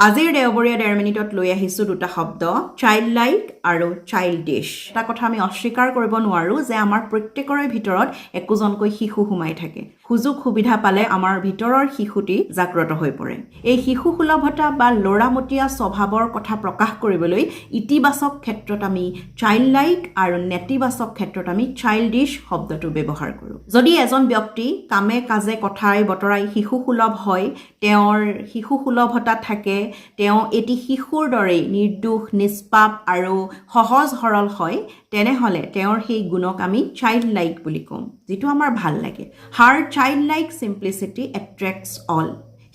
আজিৰ দেওবৰীয়া 1.5 মিনিটত লৈ আহিছোঁ দুটা শব্দ চাইল্ড লাইক আৰু চাইল্ডিছ। এটা কথা আমি অস্বীকাৰ কৰিব নোৱাৰোঁ যে আমাৰ প্ৰত্যেকৰে ভিতৰত একোজনকৈ শিশু সোমাই থাকে। সুযোগ সুবিধা পালে আমাৰ ভিতৰৰ শিশুটি জাগ্ৰত হৈ পৰে। এই শিশু সুলভতা বা ল'ৰামতীয়া স্বভাৱৰ কথা প্ৰকাশ কৰিবলৈ ইতিবাচক ক্ষেত্ৰত আমি চাইল্ড লাইক আৰু নেতিবাচক ক্ষেত্ৰত আমি চাইল্ডিছ শব্দটো ব্যৱহাৰ কৰোঁ। যদি এজন ব্যক্তি কামে কাজে কথাই বতৰাই শিশু সুলভ হয়, তেওঁৰ শিশু সুলভতা থাকে, তেওঁ এটি শিশুৰ দৰেই নিৰ্দোষ নিষ্পাপ আৰু সহজ সৰল হয়, তেনেহ'লে তেওঁৰ সেই গুণক আমি চাইল্ড লাইক বুলি কওঁ, যিটো আমাৰ ভাল লাগে। Her childlike simplicity attracts all.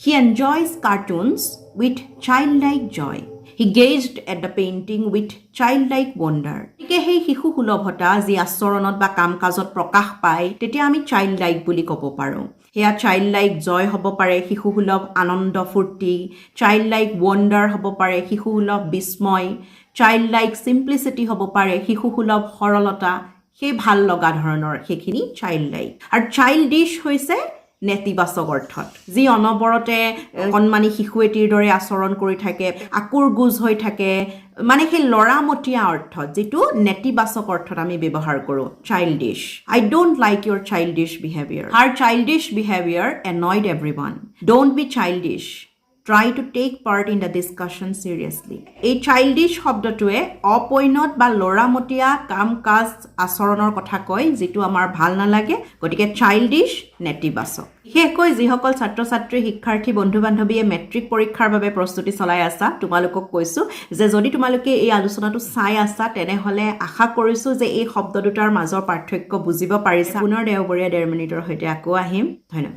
He enjoys cartoons with childlike joy. He gazed at the painting with childlike wonder. গতিকে সেই শিশু সুলভতা যি আচৰণত বা কাম কাজত প্ৰকাশ পায়, তেতিয়া আমি চাইল্ড লাইক বুলি ক'ব পাৰোঁ। সেয়া চাইল্ড লাইক জয় হ'ব পাৰে, শিশু সুলভ আনন্দ ফূৰ্তি, চাইল্ড লাইক ৱণ্ডাৰ হ'ব পাৰে, শিশু সুলভ বিস্ময়, চাইল্ড লাইক চিম্প্লিচিটি হ'ব পাৰে, শিশু সুলভ সৰলতা, সেই ভাল লগা ধৰণৰ সেইখিনি চাইল্ড লাইক। আৰু চাইল্ডিছ হৈছে নেতিবাচক অৰ্থত, যি অনবৰতে কণমানি শিশু এটিৰ দৰে আচৰণ কৰি থাকে, আকুৰ গুজ হৈ থাকে, মানে সেই ল'ৰামতীয়া অৰ্থত, যিটো নেতিবাচক অৰ্থত আমি ব্যৱহাৰ কৰোঁ childish. I don't like your childish behavior. Her childish behavior annoyed everyone. Don't be childish. Try to take part in the discussion seriously. এই চাইল্ডিছ শব্দটোৱে অপৈণত বা ল'ৰামতীয়া কাম কাজ আচৰণৰ কথা কয়, যিটো আমাৰ ভাল নালাগে। গতিকে চাইল্ডিছ নেতিবাচক। বিশেষকৈ যিসকল ছাত্ৰ ছাত্ৰী শিক্ষাৰ্থী বন্ধু বান্ধৱীয়ে মেট্ৰিক পৰীক্ষাৰ বাবে প্ৰস্তুতি চলাই আছা, তোমালোকক কৈছোঁ যে যদি তোমালোকে এই আলোচনাটো চাই আছা, তেনেহ'লে আশা কৰিছোঁ যে এই শব্দ দুটাৰ মাজৰ পাৰ্থক্য বুজিব পাৰিছা। পুনৰ দেওবৰীয়া 1.5 মিনিটৰ সৈতে আকৌ আহিম। ধন্যবাদ।